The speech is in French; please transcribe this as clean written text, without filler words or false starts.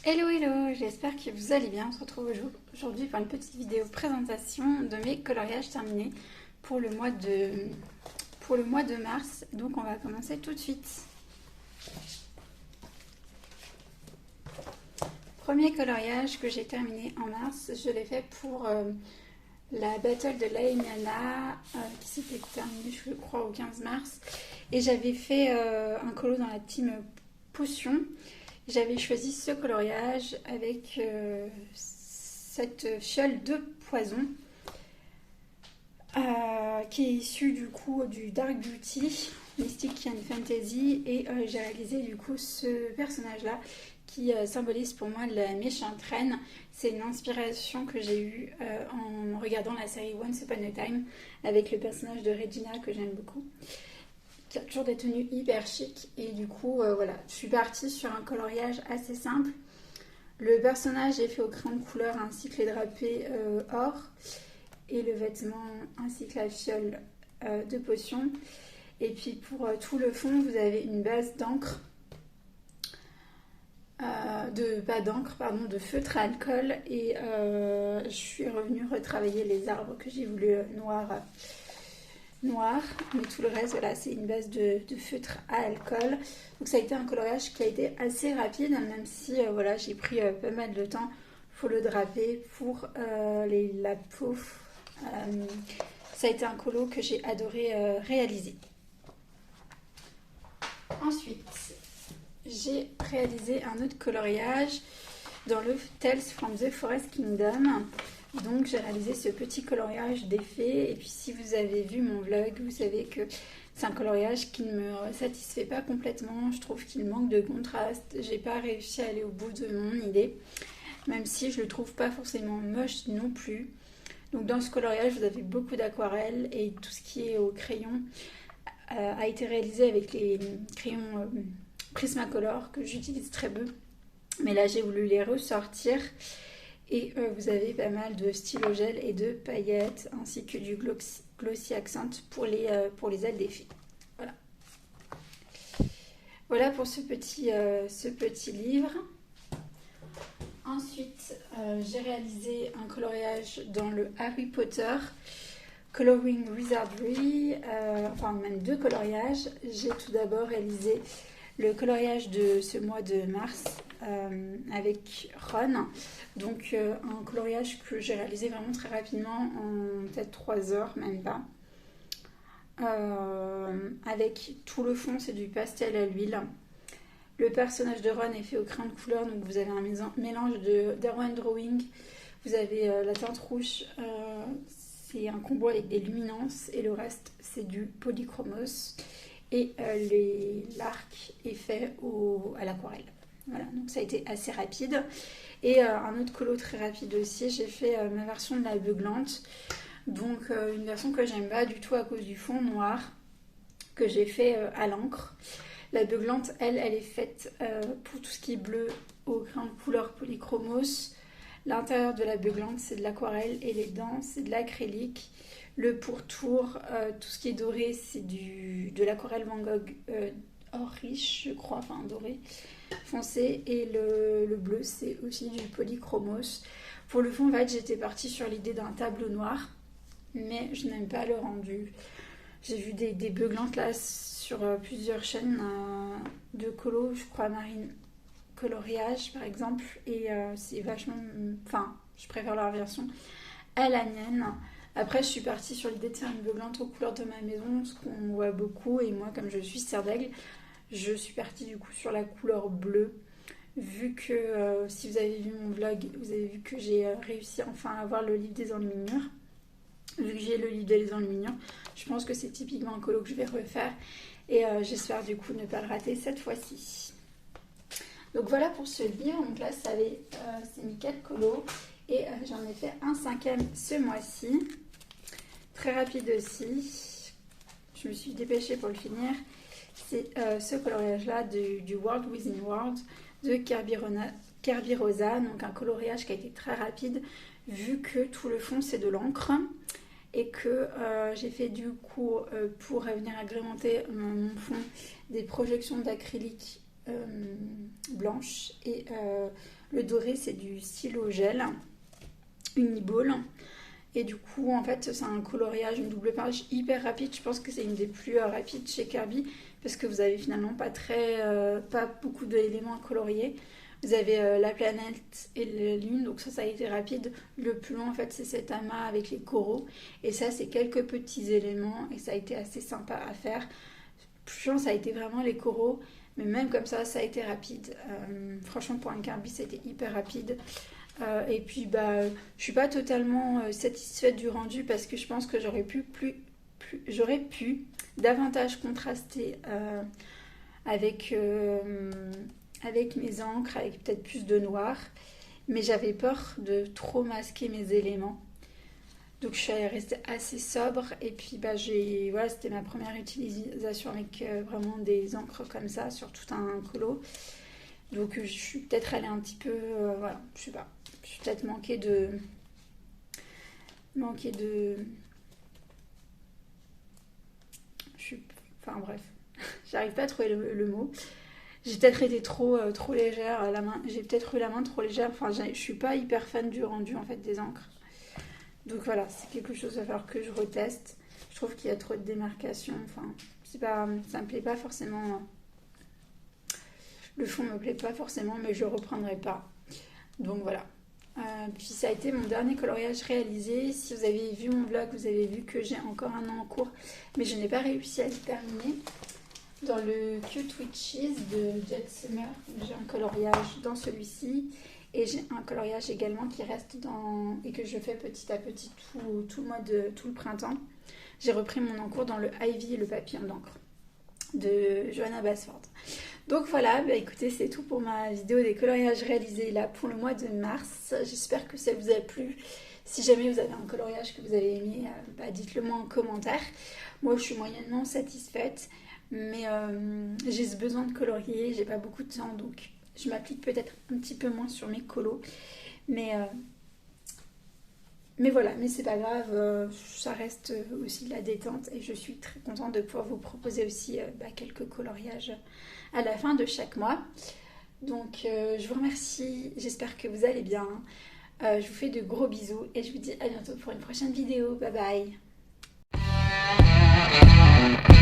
Hello hello, j'espère que vous allez bien. On se retrouve aujourd'hui pour une petite vidéo présentation de mes coloriages terminés pour pour le mois de mars. Donc on va commencer tout de suite. Premier coloriage que j'ai terminé en mars, je l'ai fait pour la battle de Lainiana qui s'était terminée je crois au 15 mars. Et j'avais fait un colo dans la team potion. J'avais choisi ce coloriage avec cette fiole de poison qui est issue du coup du Dark Beauty, Mystic and Fantasy, et j'ai réalisé du coup ce personnage là qui symbolise pour moi la méchante reine. C'est une inspiration que j'ai eue en regardant la série Once Upon a Time avec le personnage de Regina que j'aime beaucoup, qui a toujours des tenues hyper chic. Et du coup, voilà, je suis partie sur un coloriage assez simple. Le personnage est fait au crayon de couleur ainsi que les drapés or. Et le vêtement ainsi que la fiole de potion. Et puis pour tout le fond, vous avez une base d'encre. Pas d'encre, pardon, de feutre à alcool. Et je suis revenue retravailler les arbres que j'ai voulu noir, mais tout le reste, voilà, c'est une base de feutre à alcool. Donc ça a été un coloriage qui a été assez rapide, même si voilà, j'ai pris pas mal de temps pour le draper, pour la peau. Ça a été un colo que j'ai adoré réaliser. Ensuite, j'ai réalisé un autre coloriage dans le Tales from the Forest Kingdom. Donc j'ai réalisé ce petit coloriage d'effet. Et puis si vous avez vu mon vlog, vous savez que c'est un coloriage qui ne me satisfait pas complètement. Je trouve qu'il manque de contraste. J'ai pas réussi à aller au bout de mon idée, même si je le trouve pas forcément moche non plus. Donc dans ce coloriage, vous avez beaucoup d'aquarelles et tout ce qui est au crayon a été réalisé avec les crayons Prismacolor que j'utilise très peu. Mais là, j'ai voulu les ressortir. Et vous avez pas mal de stylo gel et de paillettes, ainsi que du glossy accent pour les ailes d'effet. Voilà. Voilà pour ce petit livre. Ensuite, j'ai réalisé un coloriage dans le Harry Potter Coloring Wizardry, enfin même deux coloriages. J'ai tout d'abord réalisé le coloriage de ce mois de mars avec Ron. Donc un coloriage que j'ai réalisé vraiment très rapidement, en peut-être 3 heures, même pas. Avec tout le fond, c'est du pastel à l'huile. Le personnage de Ron est fait au crayon de couleur, donc vous avez un mélange d'Erwan Drawing. Vous avez la teinte rouge, c'est un combo avec des luminances, et le reste c'est du polychromos. Et l'arc est fait à l'aquarelle. Voilà, donc ça a été assez rapide. Et un autre colo très rapide aussi, j'ai fait ma version de la beuglante. Donc une version que j'aime pas du tout à cause du fond noir que j'ai fait à l'encre. La beuglante, elle est faite pour tout ce qui est bleu au crayon de couleur polychromos. L'intérieur de la beuglante, c'est de l'aquarelle et les dents, c'est de l'acrylique. Le pourtour, tout ce qui est doré, c'est de l'aquarelle Van Gogh or riche, je crois, enfin doré foncé. Et le bleu, c'est aussi du polychromos. Pour le fond, en fait, j'étais partie sur l'idée d'un tableau noir, mais je n'aime pas le rendu. J'ai vu des beuglantes là sur plusieurs chaînes de colo, je crois Marine Coloriage par exemple, et c'est vachement. Enfin, je préfère leur version à la mienne. Après, je suis partie sur l'idée de faire une beuglante aux couleurs de ma maison, ce qu'on voit beaucoup, et moi, comme je suis serre d'aigle, je suis partie du coup sur la couleur bleue. Vu que si vous avez vu mon vlog, vous avez vu que j'ai réussi enfin à avoir le livre des enluminures. Vu que j'ai le livre des enluminures, je pense que c'est typiquement un colo que je vais refaire, et j'espère du coup ne pas le rater cette fois-ci. Donc voilà pour ce livre. Donc là, c'est nickel colo, et j'en ai fait un 5e ce mois-ci. Très rapide aussi. Je me suis dépêchée pour le finir. C'est ce coloriage-là du World Within World de Kirby Rosa. Donc un coloriage qui a été très rapide, vu que tout le fond, c'est de l'encre. Et que j'ai fait du coup pour venir agrémenter mon fond des projections d'acrylique blanche et le doré c'est du stylo gel Uniball. Et du coup, en fait, c'est un coloriage, une double page hyper rapide. Je pense que c'est une des plus rapides chez Kirby parce que vous avez finalement pas beaucoup d'éléments à colorier. Vous avez la planète et la lune, donc ça a été rapide. Le plus long, en fait, c'est cet amas avec les coraux. Et ça, c'est quelques petits éléments et ça a été assez sympa à faire. Plus long, ça a été vraiment les coraux, mais même comme ça a été rapide. Franchement, pour un Kirby, c'était hyper rapide. Et puis je suis pas totalement satisfaite du rendu parce que je pense que j'aurais pu davantage contraster avec mes encres, avec peut-être plus de noir, mais j'avais peur de trop masquer mes éléments, donc je suis restée assez sobre. Et puis voilà, c'était ma première utilisation avec vraiment des encres comme ça sur tout un colo. Donc je suis peut-être allée un petit peu, voilà, je sais pas. Je suis peut-être manqué de... Enfin bref, j'arrive pas à trouver le mot. J'ai peut-être été trop légère à la main. J'ai peut-être eu la main trop légère. Enfin, je suis pas hyper fan du rendu en fait des encres. Donc voilà, c'est quelque chose à falloir que je reteste. Je trouve qu'il y a trop de démarcation. Enfin, ça me plaît pas forcément. Le fond me plaît pas forcément, mais je le reprendrai pas. Donc voilà. Puis ça a été mon dernier coloriage réalisé. Si vous avez vu mon vlog, vous avez vu que j'ai encore un an en cours, mais je n'ai pas réussi à le terminer. Dans le Cute Witches de Jet Summer, j'ai un coloriage dans celui-ci et j'ai un coloriage également qui reste et que je fais petit à petit tout le printemps. J'ai repris mon encours dans le Ivy et le papillon d'encre de Johanna Basford. Donc voilà, écoutez, c'est tout pour ma vidéo des coloriages réalisés là pour le mois de mars. J'espère que ça vous a plu. Si jamais vous avez un coloriage que vous avez aimé, dites-le moi en commentaire. Moi, je suis moyennement satisfaite, mais j'ai ce besoin de colorier, j'ai pas beaucoup de temps, donc je m'applique peut-être un petit peu moins sur mes colos. Mais voilà, mais c'est pas grave, ça reste aussi de la détente et je suis très contente de pouvoir vous proposer aussi quelques coloriages à la fin de chaque mois. Donc je vous remercie, j'espère que vous allez bien. Je vous fais de gros bisous et je vous dis à bientôt pour une prochaine vidéo. Bye bye.